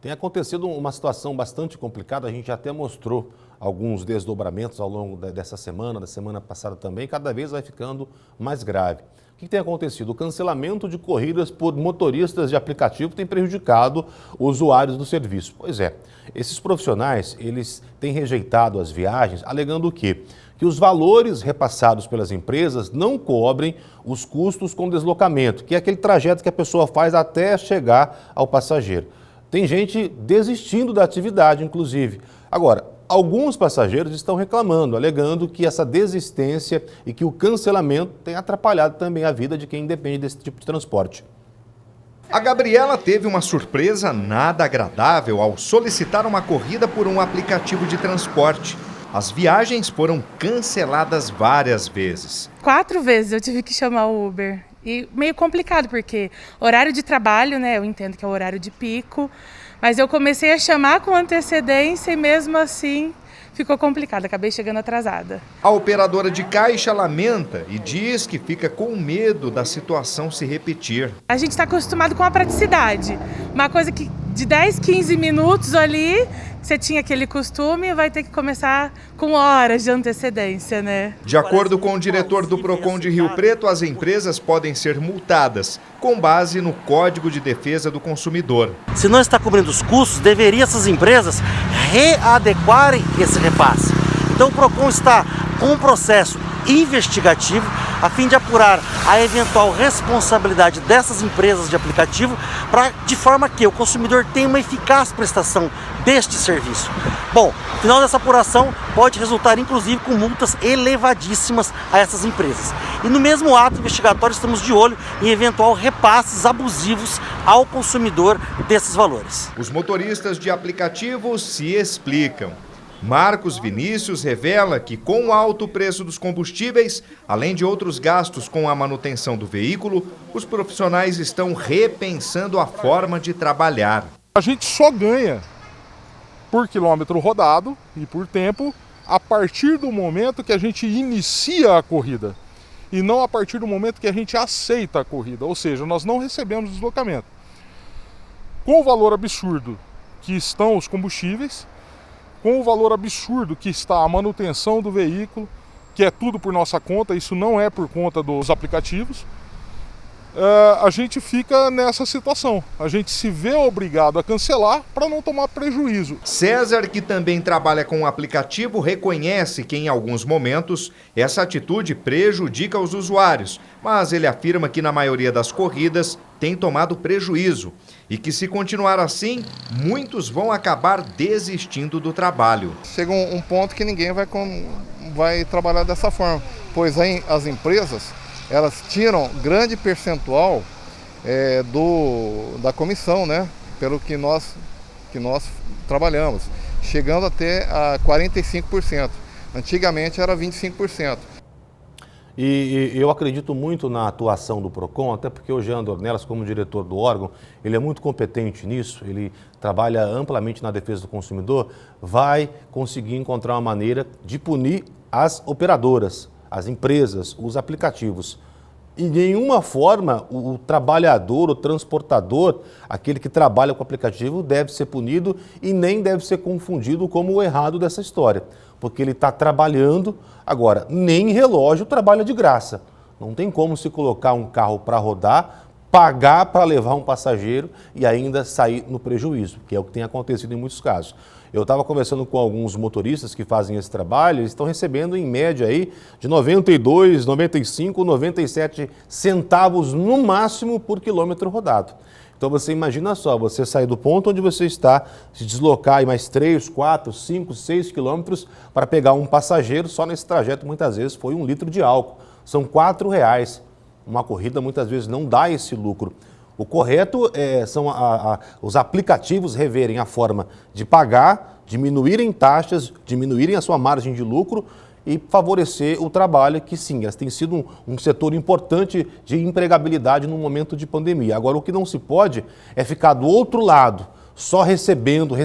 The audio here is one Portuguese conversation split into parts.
Tem acontecido uma situação bastante complicada, a gente até mostrou alguns desdobramentos ao longo dessa semana, da semana passada também, cada vez vai ficando mais grave. O que tem acontecido? O cancelamento de corridas por motoristas de aplicativo tem prejudicado usuários do serviço. Pois é, esses profissionais, eles têm rejeitado as viagens, alegando o quê? Que os valores repassados pelas empresas não cobrem os custos com deslocamento, que é aquele trajeto que a pessoa faz até chegar ao passageiro. Tem gente desistindo da atividade, inclusive. Agora, alguns passageiros estão reclamando, alegando que essa desistência e que o cancelamento tem atrapalhado também a vida de quem depende desse tipo de transporte. A Gabriela teve uma surpresa nada agradável ao solicitar uma corrida por um aplicativo de transporte. As viagens foram canceladas várias vezes. 4 vezes eu tive que chamar o Uber. E meio complicado, porque horário de trabalho, né? Eu entendo que é o horário de pico, mas eu comecei a chamar com antecedência e mesmo assim ficou complicado, acabei chegando atrasada. A operadora de caixa lamenta e diz que fica com medo da situação se repetir. A gente está acostumado com a praticidade, uma coisa que de 10, 15 minutos ali, você tinha aquele costume, vai ter que começar com horas de antecedência, né? De acordo com o diretor do Procon de Rio Preto, as empresas podem ser multadas com base no Código de Defesa do Consumidor. Se não está cobrindo os custos, deveriam essas empresas readequarem esse repasse. Então o Procon está com um processo investigativo a fim de apurar a eventual responsabilidade dessas empresas de aplicativo de forma que o consumidor tenha uma eficaz prestação deste serviço. Bom, o final dessa apuração pode resultar inclusive com multas elevadíssimas a essas empresas. E no mesmo ato investigatório estamos de olho em eventual repasses abusivos ao consumidor desses valores. Os motoristas de aplicativos se explicam. Marcos Vinícius revela que com o alto preço dos combustíveis, além de outros gastos com a manutenção do veículo, os profissionais estão repensando a forma de trabalhar. A gente só ganha por quilômetro rodado e por tempo a partir do momento que a gente inicia a corrida e não a partir do momento que a gente aceita a corrida, ou seja, nós não recebemos deslocamento. Com o valor absurdo que estão os combustíveis, com o valor absurdo que está a manutenção do veículo, que é tudo por nossa conta, isso não é por conta dos aplicativos, a gente fica nessa situação. A gente se vê obrigado a cancelar para não tomar prejuízo. César, que também trabalha com o aplicativo, reconhece que em alguns momentos essa atitude prejudica os usuários, mas ele afirma que na maioria das corridas tem tomado prejuízo e que se continuar assim, muitos vão acabar desistindo do trabalho. Chega um ponto que ninguém vai trabalhar dessa forma, pois aí as empresas elas tiram grande percentual da comissão, né? Pelo que nós trabalhamos, chegando até a 45%. Antigamente era 25%. E eu acredito muito na atuação do Procon, até porque o Jean Dornelas, como diretor do órgão, ele é muito competente nisso, ele trabalha amplamente na defesa do consumidor, vai conseguir encontrar uma maneira de punir as operadoras, as empresas, os aplicativos. Em nenhuma forma o trabalhador, o transportador, aquele que trabalha com o aplicativo, deve ser punido e nem deve ser confundido como o errado dessa história. Porque ele está trabalhando, agora, nem relógio trabalha de graça. Não tem como se colocar um carro para rodar, pagar para levar um passageiro e ainda sair no prejuízo, que é o que tem acontecido em muitos casos. Eu estava conversando com alguns motoristas que fazem esse trabalho, eles estão recebendo em média aí de 92, 95, 97 centavos no máximo por quilômetro rodado. Então você imagina só, você sair do ponto onde você está, se deslocar aí mais 3, 4, 5, 6 quilômetros para pegar um passageiro, só nesse trajeto muitas vezes foi 1 litro de álcool. São R$4. Uma corrida muitas vezes não dá esse lucro. O correto são os aplicativos reverem a forma de pagar, diminuírem taxas, diminuírem a sua margem de lucro e favorecer o trabalho, que sim, tem sido um setor importante de empregabilidade no momento de pandemia. Agora, o que não se pode é ficar do outro lado, só recebendo,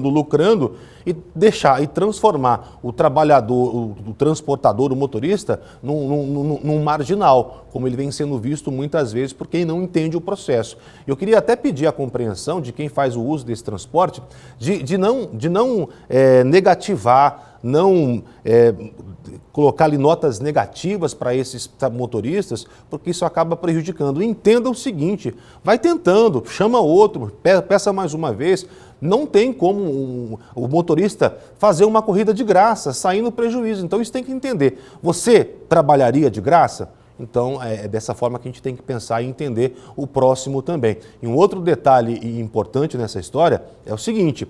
lucrando e deixar e transformar o trabalhador, o transportador, o motorista, num marginal, como ele vem sendo visto muitas vezes por quem não entende o processo. Eu queria até pedir a compreensão de quem faz o uso desse transporte de não negativar, não colocar ali notas negativas para esses motoristas, porque isso acaba prejudicando. Entenda o seguinte, vai tentando, chama outro, peça mais uma vez. Não tem como o motorista fazer uma corrida de graça, sair no prejuízo. Então isso tem que entender. Você trabalharia de graça? Então é dessa forma que a gente tem que pensar e entender o próximo também. E um outro detalhe importante nessa história é o seguinte: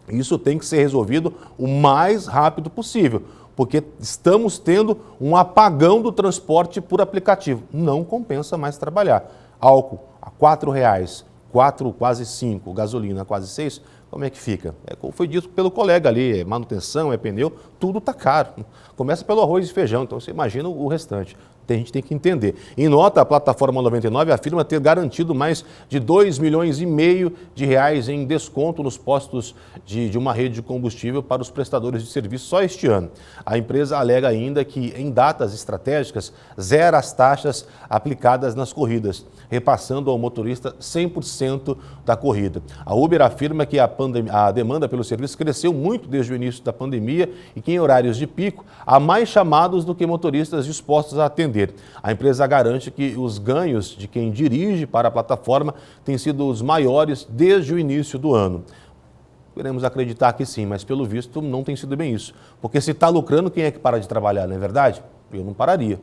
isso tem que ser resolvido o mais rápido possível, porque estamos tendo um apagão do transporte por aplicativo. Não compensa mais trabalhar. Álcool a R$4, 4, quase 5, gasolina quase 6, como é que fica? Como foi dito pelo colega ali, manutenção, pneu, tudo está caro. Começa pelo arroz e feijão, então você imagina o restante. A gente tem que entender. Em nota, a plataforma 99 afirma ter garantido mais de R$2,5 milhões em desconto nos postos de uma rede de combustível para os prestadores de serviço só este ano. A empresa alega ainda que, em datas estratégicas, zera as taxas aplicadas nas corridas, repassando ao motorista 100% da corrida. A Uber afirma que a demanda pelo serviço cresceu muito desde o início da pandemia e que, em horários de pico, há mais chamados do que motoristas dispostos a atender. A empresa garante que os ganhos de quem dirige para a plataforma têm sido os maiores desde o início do ano. Queremos acreditar que sim, mas pelo visto não tem sido bem isso. Porque se está lucrando, quem é que para de trabalhar, não é verdade? Eu não pararia.